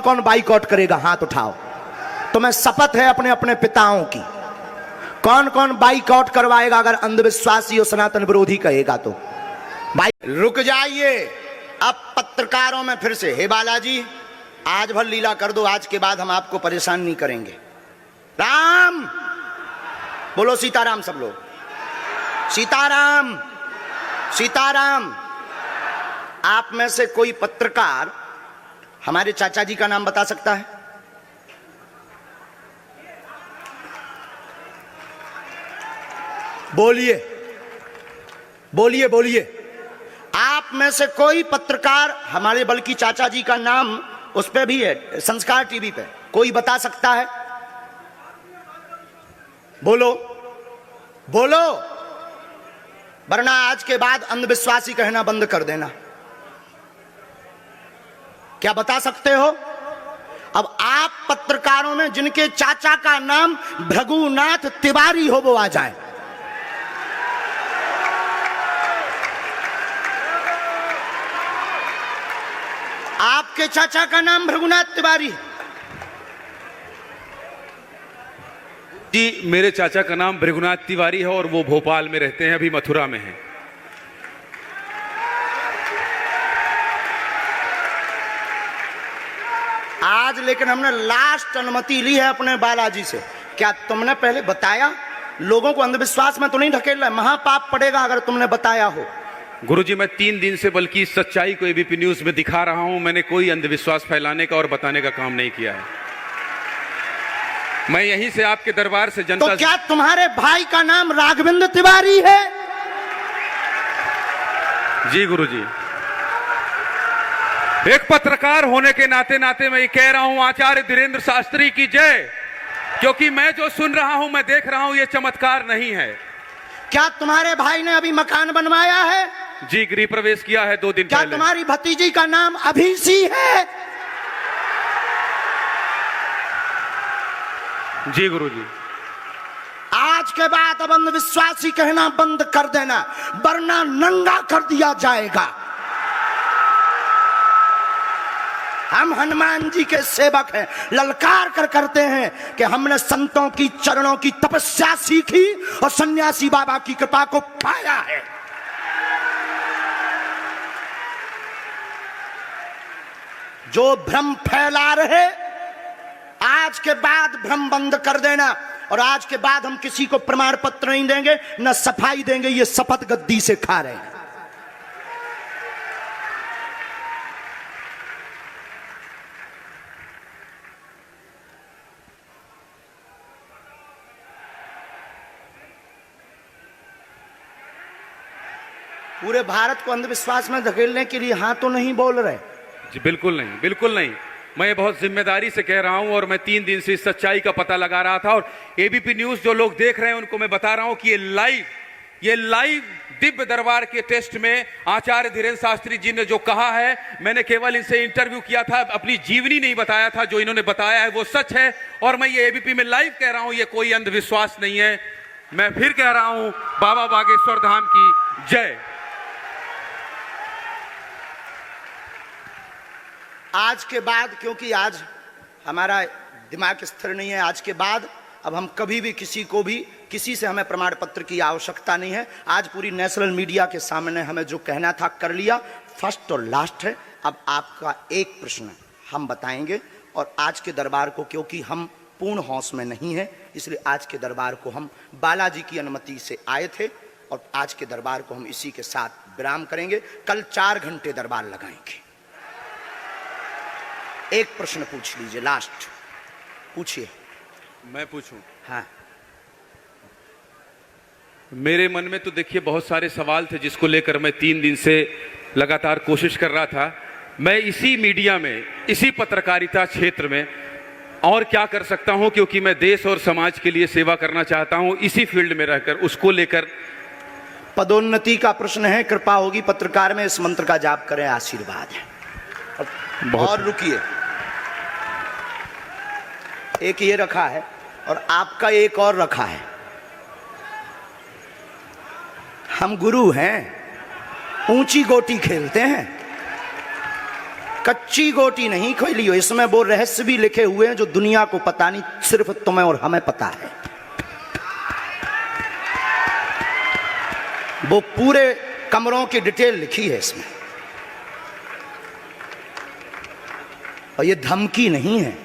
कौन बाइकआउट करेगा? हाथ उठाओ। तुम्हें शपथ है अपने अपने पिताओं की। कौन कौन बाइकआउट करवाएगा अगर अंधविश्वासी और सनातन विरोधी कहेगा तो? भाई रुक जाइए। अब पत्रकारों में फिर से, हे बालाजी आज भर लीला कर दो, आज के बाद हम आपको परेशान नहीं करेंगे। राम बोलो, सीताराम। सब लोग सीताराम सीताराम। आप में से कोई पत्रकार हमारे चाचा जी का नाम बता सकता है? बोलिए बोलिए बोलिए। आप में से कोई पत्रकार हमारे बल्कि चाचा जी का नाम उस पे भी है, संस्कार टीवी पे, कोई बता सकता है? बोलो बोलो, वरना आज के बाद अंधविश्वासी कहना बंद कर देना। क्या बता सकते हो? अब आप पत्रकारों में जिनके चाचा का नाम भृगुनाथ तिवारी हो वो आ जाए। आपके चाचा का नाम भृगुनाथ तिवारी? जी, मेरे चाचा का नाम भृगुनाथ तिवारी है और वो भोपाल में रहते हैं, अभी मथुरा में हैं। आज लेकिन हमने लास्ट अनुमति ली है अपने बालाजी से। क्या तुमने पहले बताया? लोगों को अंधविश्वास में तो नहीं ढकेल रहा, महापाप पड़ेगा अगर तुमने बताया हो। गुरुजी, मैं 3 दिन से बल्कि सच्चाई को एबीपी न्यूज में दिखा रहा हूं। मैंने कोई अंधविश्वास फैलाने का और बताने का काम नहीं किया है। मैं यहीं से आपके दरबार से जनता। तो क्या तुम्हारे भाई का नाम राघवेंद्र तिवारी है? जी गुरुजी, एक पत्रकार होने के नाते नाते मैं ये कह रहा हूं, आचार्य धीरेन्द्र शास्त्री की जय। क्योंकि मैं जो सुन रहा हूं, मैं देख रहा हूं, ये चमत्कार नहीं है। क्या तुम्हारे भाई ने अभी मकान बनवाया है? जी, गृह प्रवेश किया है 2 दिन क्या पहले। तुम्हारी भतीजी का नाम अभिषी है? जी गुरुजी। आज के बाद अब अंधविश्वासी कहना बंद कर देना, वरना नंगा कर दिया जाएगा। हम हनुमान जी के सेवक हैं, ललकार कर करते हैं कि हमने संतों की चरणों की तपस्या सीखी और सन्यासी बाबा की कृपा को पाया है। जो भ्रम फैला रहे, आज के बाद भ्रम बंद कर देना। और आज के बाद हम किसी को प्रमाण पत्र नहीं देंगे, न सफाई देंगे। ये शपथ गद्दी से खा रहे हैं। पूरे भारत को अंधविश्वास में धकेलने के लिए हाँ तो नहीं बोल रहे? जी बिल्कुल नहीं, बिल्कुल नहीं। मैं बहुत जिम्मेदारी से कह रहा हूं और मैं 3 दिन से इस सच्चाई का पता लगा रहा था। और एबीपी न्यूज जो लोग देख रहे हैं उनको मैं बता रहा हूं कि ये लाइव दिव्य दरबार के टेस्ट में आचार्य धीरेन्द्र शास्त्री जी ने जो कहा है, मैंने केवल इनसे इंटरव्यू किया था, अपनी जीवनी नहीं बताया था। जो इन्होंने बताया है वो सच है और मैं ये एबीपी में लाइव कह रहा हूं, ये कोई अंधविश्वास नहीं है। मैं फिर कह रहा हूं, बाबा बागेश्वर धाम की जय। आज के बाद, क्योंकि आज हमारा दिमाग स्थिर नहीं है, आज के बाद अब हम कभी भी किसी से हमें प्रमाण पत्र की आवश्यकता नहीं है। आज पूरी नेशनल मीडिया के सामने हमें जो कहना था कर लिया, फर्स्ट और लास्ट है। अब आपका एक प्रश्न हम बताएंगे और आज के दरबार को, क्योंकि हम पूर्ण होश में नहीं है, इसलिए आज के दरबार को हम बालाजी की अनुमति से आए थे और आज के दरबार को हम इसी के साथ विराम करेंगे। कल 4 घंटे दरबार लगाएंगे। एक प्रश्न पूछ लीजिए, लास्ट पूछिए। मैं पूछूं? हाँ। मेरे मन में तो देखिए बहुत सारे सवाल थे जिसको लेकर मैं 3 दिन से लगातार कोशिश कर रहा था। मैं इसी मीडिया में, इसी पत्रकारिता क्षेत्र में और क्या कर सकता हूं, क्योंकि मैं देश और समाज के लिए सेवा करना चाहता हूं इसी फील्ड में रहकर। उसको लेकर पदोन्नति का प्रश्न है, कृपा होगी पत्रकार में इस मंत्र का जाप करें, आशीर्वाद है। और रुकिए, एक ये रखा है और आपका एक और रखा है। हम गुरु हैं, ऊंची गोटी खेलते हैं। कच्ची गोटी नहीं खोली हो, इसमें वो रहस्य भी लिखे हुए हैं जो दुनिया को पता नहीं, सिर्फ तुम्हें और हमें पता है। वो पूरे कमरों की डिटेल लिखी है इसमें। और ये धमकी नहीं है,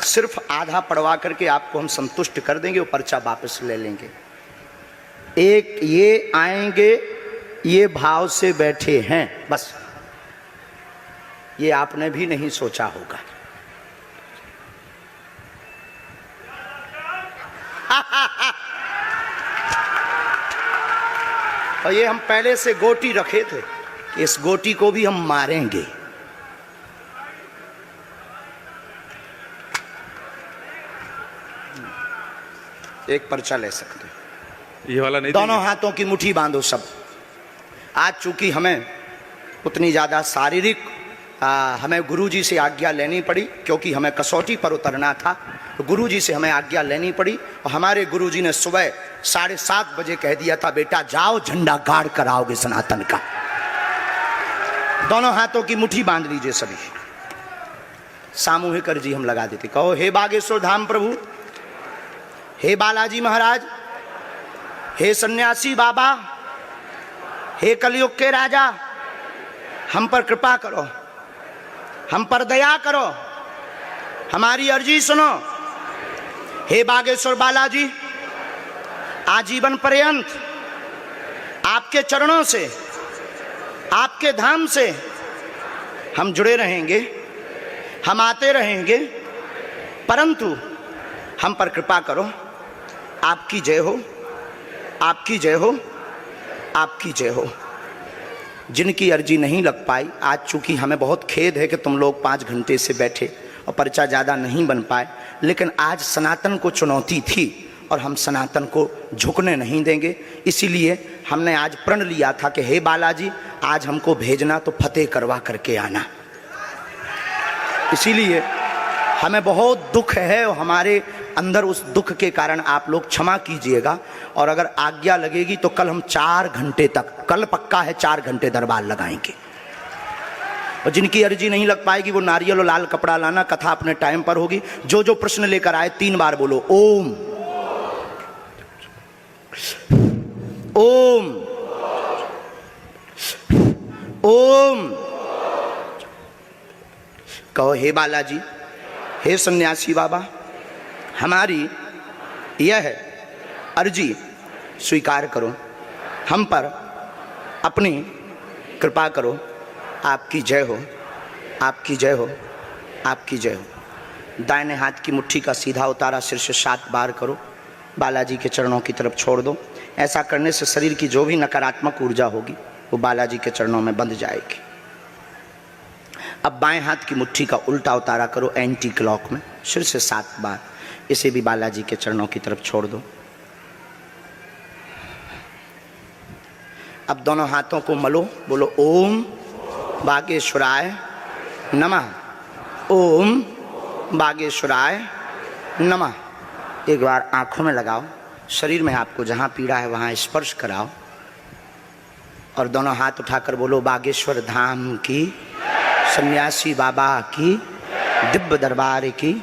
सिर्फ आधा पढ़वा करके आपको हम संतुष्ट कर देंगे और पर्चा वापस ले लेंगे। एक ये आएंगे, ये भाव से बैठे हैं, बस ये आपने भी नहीं सोचा होगा। और ये हम पहले से गोटी रखे थे कि इस गोटी को भी हम मारेंगे। एक पर्चा ले सकते हो, ये वाला नहीं दोनों देंगे? हाथों की मुट्ठी बांधो सब। आज चूंकि हमें उतनी ज़्यादा शारीरिक हमें गुरुजी से आज्ञा लेनी पड़ी, क्योंकि हमें कसौटी पर उतरना था, तो गुरुजी से हमें आज्ञा लेनी पड़ी। और हमारे गुरुजी ने सुबह 7:30 बजे कह दिया था, बेटा जाओ झंडा गाड़ कर आओगे सनातन का। दोनों हाथों की मुट्ठी बांध लीजिए सभी। सामूहिक अर्जी हम लगा देते। कहो, हे बागेश्वर धाम प्रभु, हे बालाजी महाराज, हे सन्यासी बाबा, हे कलयुग के राजा, हम पर कृपा करो, हम पर दया करो, हमारी अर्जी सुनो। हे बागेश्वर बालाजी, आजीवन पर्यंत आपके चरणों से, आपके धाम से हम जुड़े रहेंगे, हम आते रहेंगे, परंतु हम पर कृपा करो। आपकी जय हो, आपकी जय हो, आपकी जय हो। जिनकी अर्जी नहीं लग पाई, आज चूंकि हमें बहुत खेद है कि तुम लोग 5 घंटे से बैठे और पर्चा ज़्यादा नहीं बन पाए, लेकिन आज सनातन को चुनौती थी और हम सनातन को झुकने नहीं देंगे। इसीलिए हमने आज प्रण लिया था कि हे बालाजी, आज हमको भेजना तो फतेह करवा करके आना। इसीलिए हमें बहुत दुख है और हमारे अंदर उस दुख के कारण आप लोग क्षमा कीजिएगा। और अगर आज्ञा लगेगी तो कल हम 4 घंटे तक, कल पक्का है 4 घंटे दरबार लगाएंगे। और जिनकी अर्जी नहीं लग पाएगी वो नारियल और लाल कपड़ा लाना, कथा अपने टाइम पर होगी। जो जो प्रश्न लेकर आए 3 बार बोलो ओम, ओम, ओम। कहो, हे बालाजी, हे सन्यासी बाबा, हमारी यह अर्जी स्वीकार करो, हम पर अपनी कृपा करो। आपकी जय हो, आपकी जय हो, आपकी जय हो। दाहिने हाथ की मुट्ठी का सीधा उतारा सिर से 7 बार करो, बालाजी के चरणों की तरफ छोड़ दो। ऐसा करने से शरीर की जो भी नकारात्मक ऊर्जा होगी वो बालाजी के चरणों में बंध जाएगी। अब बाएं हाथ की मुट्ठी का उल्टा उतारा करो एंटी क्लॉक में, सिर से 7 बार। इसे भी बालाजी के चरणों की तरफ छोड़ दो। अब दोनों हाथों को मलो, बोलो ओम बागेश्वराय नमः, ओम बागेश्वराय नमः। एक बार आंखों में लगाओ, शरीर में आपको जहाँ पीड़ा है वहाँ स्पर्श कराओ और दोनों हाथ उठाकर बोलो बागेश्वर धाम की, सन्यासी बाबा की, दिव्य दरबार की।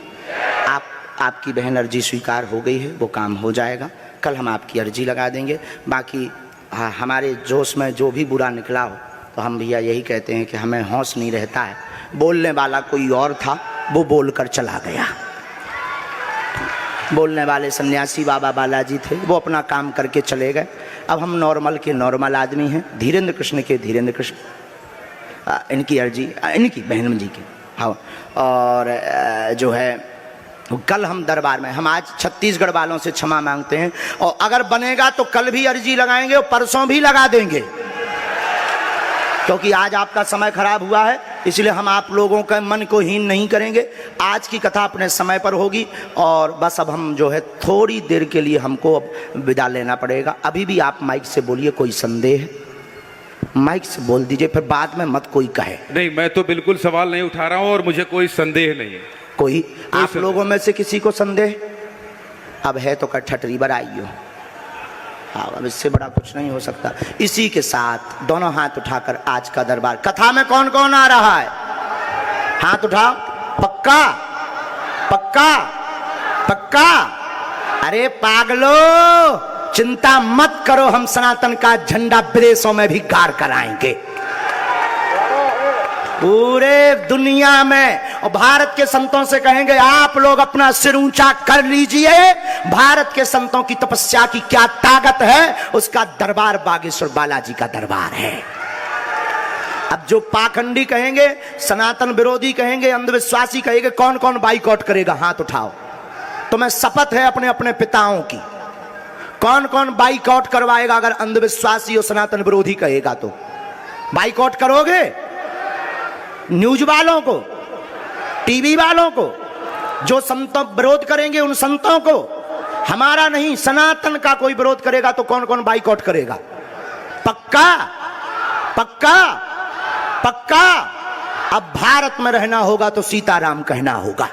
आपकी बहन अर्जी स्वीकार हो गई है, वो काम हो जाएगा। कल हम आपकी अर्जी लगा देंगे। बाकी हमारे जोश में जो भी बुरा निकला हो तो हम भैया यही कहते हैं कि हमें होश नहीं रहता है। बोलने वाला कोई और था, वो बोलकर चला गया। बोलने वाले सन्यासी बाबा बालाजी थे, वो अपना काम करके चले गए। अब हम नॉर्मल के नॉर्मल आदमी हैं, धीरेन्द्र कृष्ण के धीरेन्द्र कृष्ण। इनकी अर्जी, इनकी बहन जी की, हाँ। और जो है कल हम दरबार में, हम आज छत्तीसगढ़ वालों से क्षमा मांगते हैं और अगर बनेगा तो कल भी अर्जी लगाएंगे और परसों भी लगा देंगे, क्योंकि आज आपका समय खराब हुआ है। इसलिए हम आप लोगों के मन को हीन नहीं करेंगे। आज की कथा अपने समय पर होगी और बस अब हम जो है थोड़ी देर के लिए हमको अब विदा लेना पड़ेगा। अभी भी आप माइक से बोलिए, कोई संदेह है माइक से बोल दीजिए, फिर बाद में मत कोई कहे। नहीं, मैं तो बिल्कुल सवाल नहीं उठा रहा हूँ और मुझे कोई संदेह नहीं है। कोई आप लोगों में से किसी को संदेह अब है तो ठटरी बराइयो। हाँ, अब इससे बड़ा कुछ नहीं हो सकता। इसी के साथ दोनों हाथ उठाकर आज का दरबार, कथा में कौन कौन आ रहा है? हाथ उठाओ। पक्का पक्का पक्का। अरे पागलो, चिंता मत करो, हम सनातन का झंडा विदेशों में भी गाड़ कर आएंगे, पूरे दुनिया में। और भारत के संतों से कहेंगे आप लोग अपना सिर ऊंचा कर लीजिए, भारत के संतों की तपस्या की क्या ताकत है, उसका दरबार बागेश्वर बालाजी का दरबार है। अब जो पाखंडी कहेंगे, सनातन विरोधी कहेंगे, अंधविश्वासी कहेंगे, कौन कौन बाइकआउट करेगा? हाथ उठाओ। तुम्हें शपथ है अपने अपने पिताओं की, कौन कौन बाइकआउट करवाएगा? अगर अंधविश्वासी और सनातन विरोधी कहेगा तो बाइकआउट करोगे? न्यूज वालों को, टीवी वालों को, जो संतों विरोध करेंगे उन संतों को, हमारा नहीं, सनातन का कोई विरोध करेगा तो कौन कौन बाइकआउट करेगा? पक्का पक्का पक्का। अब भारत में रहना होगा तो सीताराम कहना होगा।